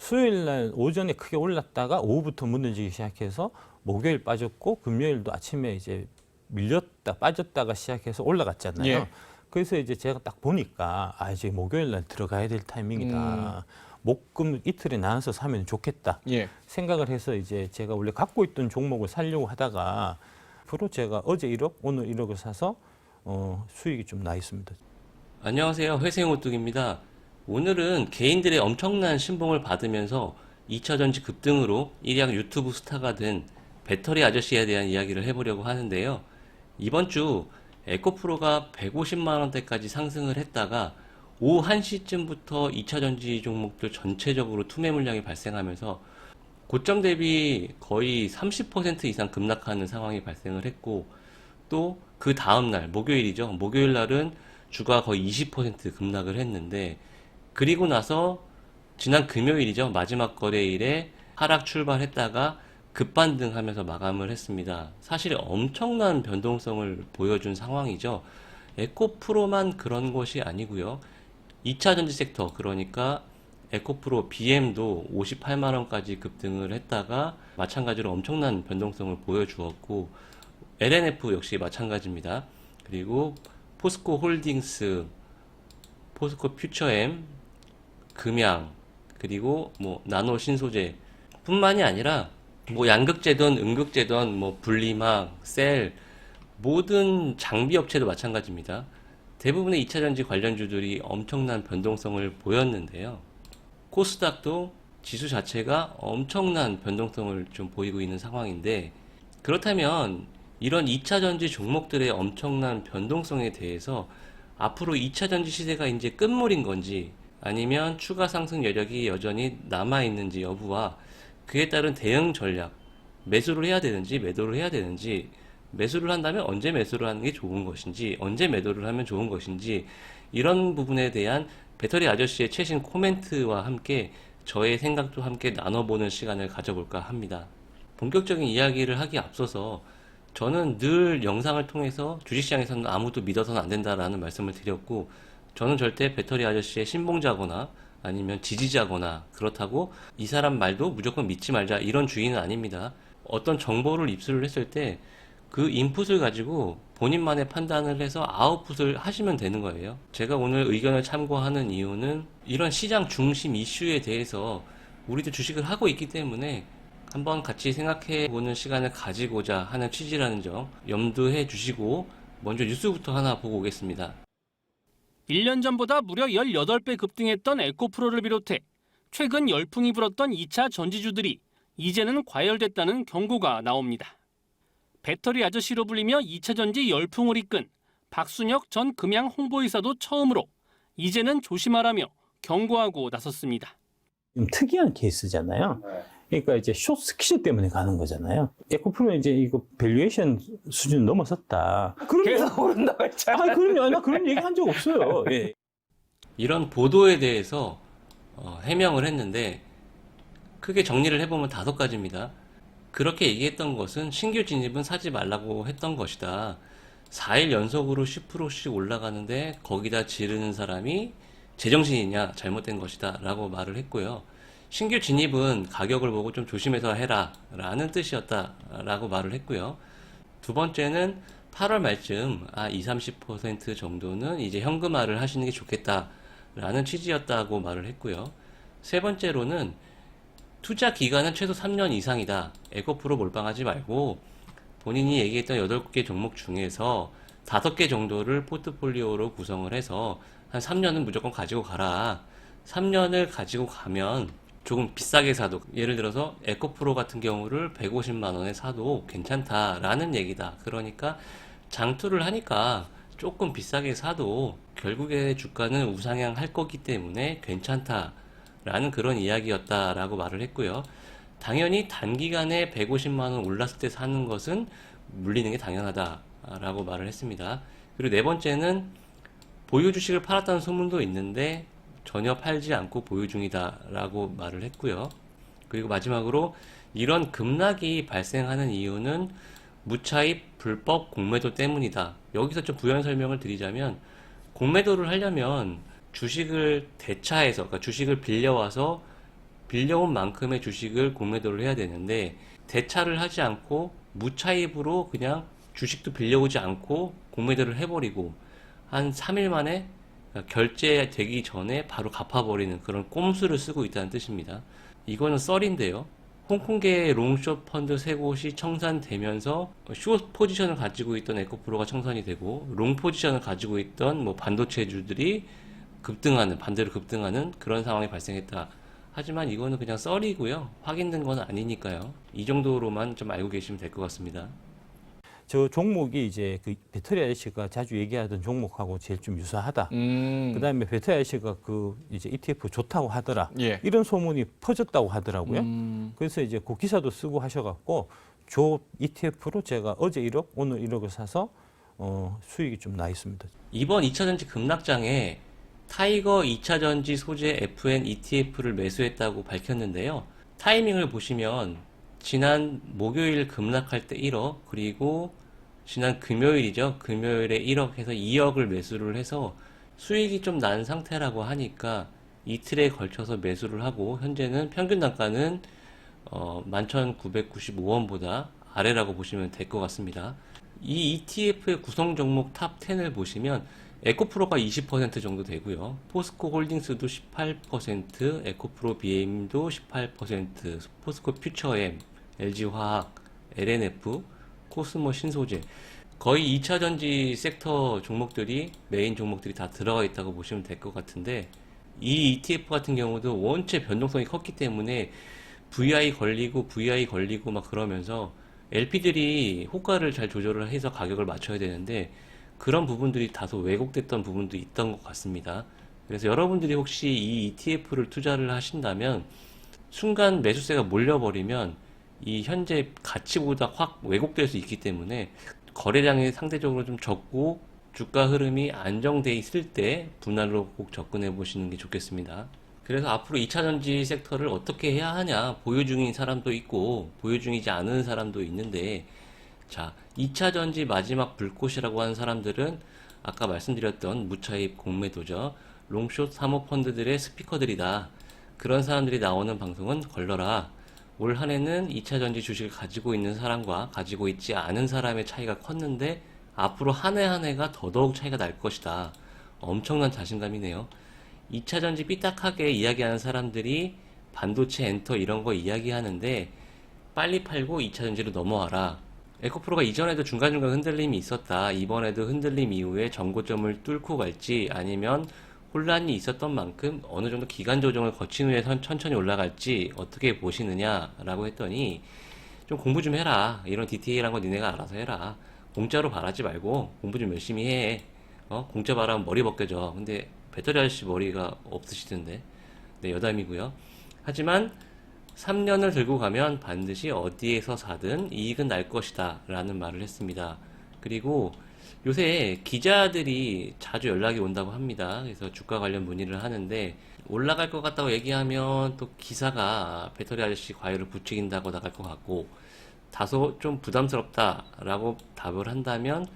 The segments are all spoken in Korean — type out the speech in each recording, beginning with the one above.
수요일 날 오전에 크게 올랐다가 오후부터 무너지기 시작해서 목요일 빠졌고 금요일도 아침에 이제 밀렸다 빠졌다가 시작해서 올라갔잖아요. 예. 그래서 이제 제가 딱 보니까 이제 목요일 날 들어가야 될 타이밍이다. 목금 이틀에 나눠서 사면 좋겠다. 예. 생각을 해서 이제 제가 원래 갖고 있던 종목을 살려고 하다가 앞으로 제가 어제 1억, 오늘 1억을 사서 수익이 좀 나 있습니다. 안녕하세요. 회생오뚝입니다. 오늘은 개인들의 엄청난 신봉을 받으면서 2차전지 급등으로 일약 유튜브 스타가 된 배터리 아저씨에 대한 이야기를 해보려고 하는데요. 이번 주 에코프로가 150만원대까지 상승을 했다가 오후 1시쯤부터 2차전지 종목들 전체적으로 투매 물량이 발생하면서 고점 대비 거의 30% 이상 급락하는 상황이 발생을 했고, 또 그 다음날 목요일이죠. 목요일 날은 주가 거의 20% 급락을 했는데, 그리고 나서 지난 금요일이죠. 마지막 거래일에 하락 출발했다가 급반등하면서 마감을 했습니다. 사실 엄청난 변동성을 보여준 상황이죠. 에코프로만 그런 것이 아니고요. 2차 전지 섹터, 그러니까 에코프로 BM도 58만원까지 급등을 했다가 마찬가지로 엄청난 변동성을 보여주었고, LNF 역시 마찬가지입니다. 그리고 포스코 홀딩스, 포스코 퓨처엠, 금양, 그리고 나노 신소재 뿐만이 아니라 양극재든 음극재든 분리막, 셀, 모든 장비 업체도 마찬가지입니다. 대부분의 2차전지 관련주들이 엄청난 변동성을 보였는데요. 코스닥도 지수 자체가 엄청난 변동성을 좀 보이고 있는 상황인데, 그렇다면 이런 2차전지 종목들의 엄청난 변동성에 대해서 앞으로 2차전지 시대가 이제 끝물인 건지, 아니면 추가 상승 여력이 여전히 남아있는지 여부와 그에 따른 대응 전략, 매수를 해야 되는지 매도를 해야 되는지, 매수를 한다면 언제 매수를 하는 게 좋은 것인지, 언제 매도를 하면 좋은 것인지, 이런 부분에 대한 배터리 아저씨의 최신 코멘트와 함께 저의 생각도 함께 나눠보는 시간을 가져볼까 합니다. 본격적인 이야기를 하기 앞서서 저는 늘 영상을 통해서 주식시장에서는 아무도 믿어서는 안 된다라는 말씀을 드렸고, 저는 절대 배터리 아저씨의 신봉자거나 아니면 지지자거나 그렇다고 이 사람 말도 무조건 믿지 말자 이런 주의는 아닙니다. 어떤 정보를 입수를 했을 때 그 인풋을 가지고 본인만의 판단을 해서 아웃풋을 하시면 되는 거예요. 제가 오늘 의견을 참고하는 이유는 이런 시장 중심 이슈에 대해서 우리도 주식을 하고 있기 때문에 한번 같이 생각해 보는 시간을 가지고자 하는 취지라는 점 염두해 주시고, 먼저 뉴스부터 하나 보고 오겠습니다. 1년 전보다 무려 18배 급등했던 에코프로를 비롯해 최근 열풍이 불었던 2차 전지주들이 이제는 과열됐다는 경고가 나옵니다. 배터리 아저씨로 불리며 2차 전지 열풍을 이끈 박순혁 전 금양 홍보이사도 처음으로 이제는 조심하라며 경고하고 나섰습니다. 좀 특이한 케이스잖아요. 그러니까 이제 숏 스퀴즈 때문에 가는 거잖아요. 에코프로는 이제 이거 밸류에이션 수준 넘어섰다. 그래서 오른다고 했잖아요. 그럼요. 나 그런 얘기 한 적 없어요. 예. 이런 보도에 대해서 해명을 했는데, 크게 정리를 해보면 5가지입니다. 그렇게 얘기했던 것은 신규 진입은 사지 말라고 했던 것이다. 4일 연속으로 10%씩 올라가는데 거기다 지르는 사람이 제정신이냐, 잘못된 것이다 라고 말을 했고요. 신규 진입은 가격을 보고 좀 조심해서 해라 라는 뜻이었다 라고 말을 했고요. 두 번째는 8월 말쯤 20-30% 정도는 이제 현금화를 하시는 게 좋겠다 라는 취지였다고 말을 했고요. 세 번째로는 투자 기간은 최소 3년 이상이다. 에코프로 몰빵하지 말고 본인이 얘기했던 8개 종목 중에서 5개 정도를 포트폴리오로 구성을 해서 한 3년은 무조건 가지고 가라. 3년을 가지고 가면 조금 비싸게 사도, 예를 들어서 에코프로 같은 경우를 150만원에 사도 괜찮다라는 얘기다. 그러니까 장투를 하니까 조금 비싸게 사도 결국에 주가는 우상향할 거기 때문에 괜찮다라는 그런 이야기였다라고 말을 했고요. 당연히 단기간에 150만원 올랐을 때 사는 것은 물리는 게 당연하다라고 말을 했습니다. 그리고 네 번째는 보유 주식을 팔았다는 소문도 있는데 전혀 팔지 않고 보유 중이다 라고 말을 했고요. 그리고 마지막으로 이런 급락이 발생하는 이유는 무차입 불법 공매도 때문이다. 여기서 좀 부연 설명을 드리자면, 공매도를 하려면 주식을 대차해서, 그러니까 주식을 빌려와서 빌려온 만큼의 주식을 공매도를 해야 되는데 대차를 하지 않고 무차입으로 그냥 주식도 빌려오지 않고 공매도를 해버리고 한 3일 만에 결제되기 전에 바로 갚아버리는 그런 꼼수를 쓰고 있다는 뜻입니다. 이거는 썰인데요. 홍콩계 롱숏 펀드 3곳이 청산되면서 숏 포지션을 가지고 있던 에코프로가 청산이 되고 롱 포지션을 가지고 있던 뭐 반도체주들이 급등하는, 반대로 급등하는 그런 상황이 발생했다. 하지만 이거는 그냥 썰이고요. 확인된 건 아니니까요. 이 정도로만 좀 알고 계시면 될 것 같습니다. 저 종목이 이제 그 배터리 아저씨가 자주 얘기하던 종목하고 제일 좀 유사하다. 그다음에 배터리 아저씨가 그 이제 ETF 좋다고 하더라. 예. 이런 소문이 퍼졌다고 하더라고요. 그래서 이제 그 기사도 쓰고 하셔갖고 조 ETF로 제가 어제 1억, 오늘 1억을 사서 수익이 좀 나 있습니다. 이번 2차전지 급락장에 타이거 2차전지 소재 FN ETF를 매수했다고 밝혔는데요. 타이밍을 보시면 지난 목요일 급락할 때 1억, 그리고 지난 금요일이죠. 금요일에 1억 해서 2억을 매수를 해서 수익이 좀 난 상태라고 하니까 이틀에 걸쳐서 매수를 하고 현재는 평균 단가는 11,995원보다 아래라고 보시면 될 것 같습니다. 이 ETF의 구성 종목 탑 10을 보시면 에코프로가 20% 정도 되고요. 포스코 홀딩스도 18%, 에코프로 BM도 18%, 포스코 퓨처엠, LG화학, LNF, 코스모 신소재 거의 2차전지 섹터 종목들이 메인 종목들이 다 들어가 있다고 보시면 될 것 같은데 이 ETF 같은 경우도 원체 변동성이 컸기 때문에 VI 걸리고 막 그러면서 LP들이 호가를 잘 조절을 해서 가격을 맞춰야 되는데 그런 부분들이 다소 왜곡됐던 부분도 있던 것 같습니다. 그래서 여러분들이 혹시 이 ETF를 투자를 하신다면 순간 매수세가 몰려버리면 이 현재 가치보다 확 왜곡될 수 있기 때문에 거래량이 상대적으로 좀 적고 주가 흐름이 안정돼 있을 때 분할로 꼭 접근해 보시는 게 좋겠습니다. 그래서 앞으로 2차전지 섹터를 어떻게 해야 하냐, 보유 중인 사람도 있고 보유 중이지 않은 사람도 있는데, 자, 2차전지 마지막 불꽃이라고 하는 사람들은 아까 말씀드렸던 무차입 공매도죠. 롱숏 사모펀드들의 스피커들이다. 그런 사람들이 나오는 방송은 걸러라. 올 한 해는 2차전지 주식을 가지고 있는 사람과 가지고 있지 않은 사람의 차이가 컸는데 앞으로 한 해 한 해가 더더욱 차이가 날 것이다. 엄청난 자신감이네요. 2차전지 삐딱하게 이야기하는 사람들이 반도체 엔터 이런 거 이야기하는데 빨리 팔고 2차전지로 넘어와라. 에코프로가 이전에도 중간중간 흔들림이 있었다. 이번에도 흔들림 이후에 전고점을 뚫고 갈지 아니면 혼란이 있었던 만큼 어느 정도 기간 조정을 거친 후에 천천히 올라갈지 어떻게 보시느냐라고 했더니 좀 공부 좀 해라. 이런 디테일한 거 니네가 알아서 해라. 공짜로 바라지 말고 공부 좀 열심히 해. 공짜 바라면 머리 벗겨져. 근데 배터리 아저씨 머리가 없으시던데. 네, 여담이고요. 하지만 3년을 들고 가면 반드시 어디에서 사든 이익은 날 것이다 라는 말을 했습니다. 그리고 요새 기자들이 자주 연락이 온다고 합니다. 그래서 주가 관련 문의를 하는데 올라갈 것 같다고 얘기하면 또 기사가 배터리 아저씨 과열을 부추긴다고 나갈 것 같고, 다소 좀 부담스럽다라고 답을 한다면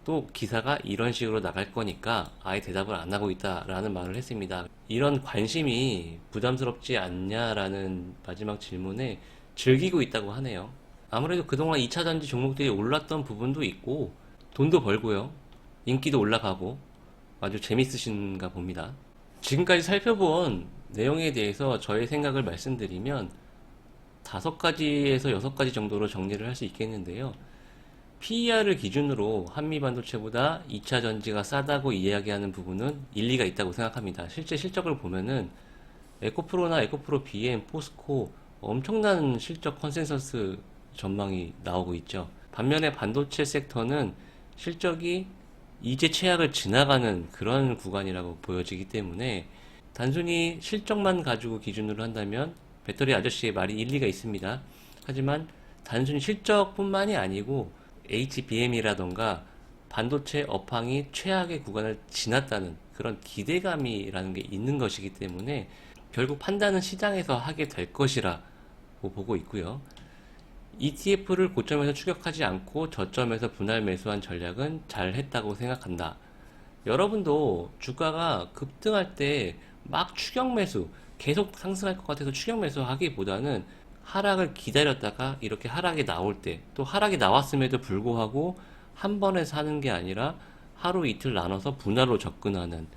또 기사가 이런 식으로 나갈 거니까 아예 대답을 안 하고 있다라는 말을 했습니다. 이런 관심이 부담스럽지 않냐라는 마지막 질문에 즐기고 있다고 하네요. 아무래도 그동안 2차전지 종목들이 올랐던 부분도 있고 돈도 벌고요. 인기도 올라가고 아주 재밌으신가 봅니다. 지금까지 살펴본 내용에 대해서 저의 생각을 말씀드리면 5가지에서 6가지 정도로 정리를 할 수 있겠는데요. PER을 기준으로 한미반도체보다 2차 전지가 싸다고 이야기하는 부분은 일리가 있다고 생각합니다. 실제 실적을 보면은 에코프로나 에코프로 BM, 포스코 엄청난 실적 컨센서스 전망이 나오고 있죠. 반면에 반도체 섹터는 실적이 이제 최악을 지나가는 그런 구간이라고 보여지기 때문에 단순히 실적만 가지고 기준으로 한다면 배터리 아저씨의 말이 일리가 있습니다. 하지만 단순히 실적뿐만이 아니고 HBM이라던가 반도체 업황이 최악의 구간을 지났다는 그런 기대감이라는 게 있는 것이기 때문에 결국 판단은 시장에서 하게 될 것이라고 보고 있고요. ETF를 고점에서 추격하지 않고 저점에서 분할 매수한 전략은 잘 했다고 생각한다. 여러분도 주가가 급등할 때 막 추격 매수, 계속 상승할 것 같아서 추격 매수하기보다는 하락을 기다렸다가 이렇게 하락이 나올 때, 또 하락이 나왔음에도 불구하고 한 번에 사는 게 아니라 하루 이틀 나눠서 분할로 접근하는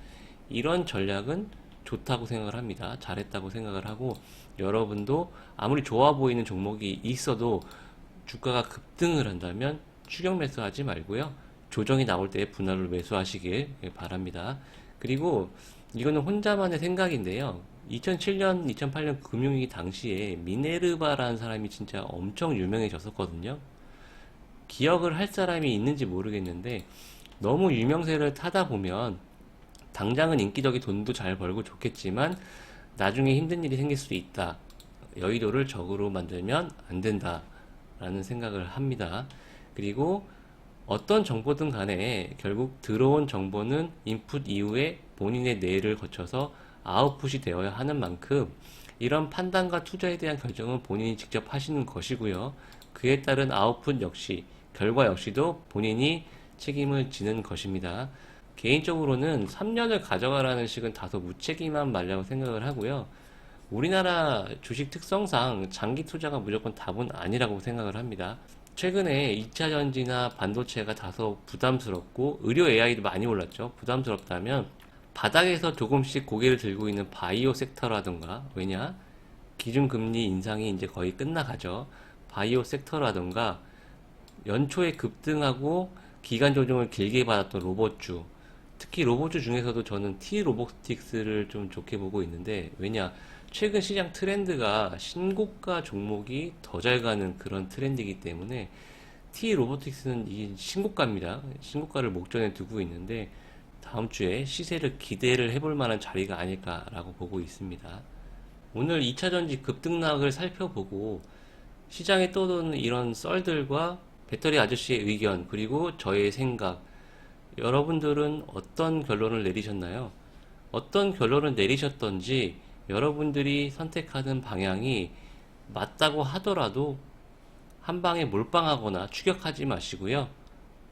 이런 전략은 좋다고 생각을 합니다. 잘했다고 생각을 하고, 여러분도 아무리 좋아 보이는 종목이 있어도 주가가 급등을 한다면 추격 매수하지 말고요, 조정이 나올 때 분할로 매수하시길 바랍니다. 그리고 이거는 혼자만의 생각인데요, 2007년, 2008년 금융위기 당시에 미네르바라는 사람이 진짜 엄청 유명해졌었거든요. 기억을 할 사람이 있는지 모르겠는데, 너무 유명세를 타다 보면 당장은 인기적이 돈도 잘 벌고 좋겠지만 나중에 힘든 일이 생길 수도 있다. 여의도를 적으로 만들면 안 된다 라는 생각을 합니다. 그리고 어떤 정보든 간에 결국 들어온 정보는 인풋 이후에 본인의 뇌를 거쳐서 아웃풋이 되어야 하는 만큼 이런 판단과 투자에 대한 결정은 본인이 직접 하시는 것이고요. 그에 따른 아웃풋 역시, 결과 역시도 본인이 책임을 지는 것입니다. 개인적으로는 3년을 가져가라는 식은 다소 무책임한 말이라고 생각을 하고요. 우리나라 주식 특성상 장기 투자가 무조건 답은 아니라고 생각을 합니다. 최근에 2차 전지나 반도체가 다소 부담스럽고 의료 AI도 많이 올랐죠. 부담스럽다면 바닥에서 조금씩 고개를 들고 있는 바이오 섹터라든가, 왜냐? 기준금리 인상이 이제 거의 끝나가죠. 바이오 섹터라든가 연초에 급등하고 기간 조정을 길게 받았던 로봇주, 특히 로봇주 중에서도 저는 T-로보틱스를 좀 좋게 보고 있는데, 왜냐? 최근 시장 트렌드가 신고가 종목이 더 잘 가는 그런 트렌드이기 때문에 T-로보틱스는 이 신고가입니다. 신고가를 목전에 두고 있는데 다음 주에 시세를 기대를 해볼 만한 자리가 아닐까라고 보고 있습니다. 오늘 2차전지 급등락을 살펴보고 시장에 떠도는 이런 썰들과 배터리 아저씨의 의견, 그리고 저의 생각, 여러분들은 어떤 결론을 내리셨나요? 어떤 결론을 내리셨던지, 여러분들이 선택하는 방향이 맞다고 하더라도 한 방에 몰빵하거나 추격하지 마시고요,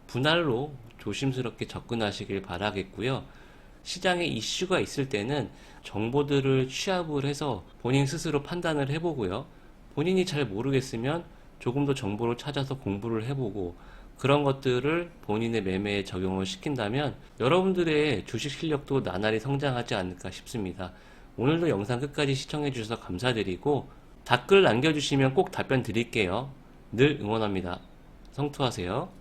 분할로 조심스럽게 접근하시길 바라겠고요. 시장에 이슈가 있을 때는 정보들을 취합을 해서 본인 스스로 판단을 해보고요. 본인이 잘 모르겠으면 조금 더 정보를 찾아서 공부를 해보고 그런 것들을 본인의 매매에 적용을 시킨다면 여러분들의 주식 실력도 나날이 성장하지 않을까 싶습니다. 오늘도 영상 끝까지 시청해 주셔서 감사드리고 댓글 남겨주시면 꼭 답변 드릴게요. 늘 응원합니다. 성투하세요.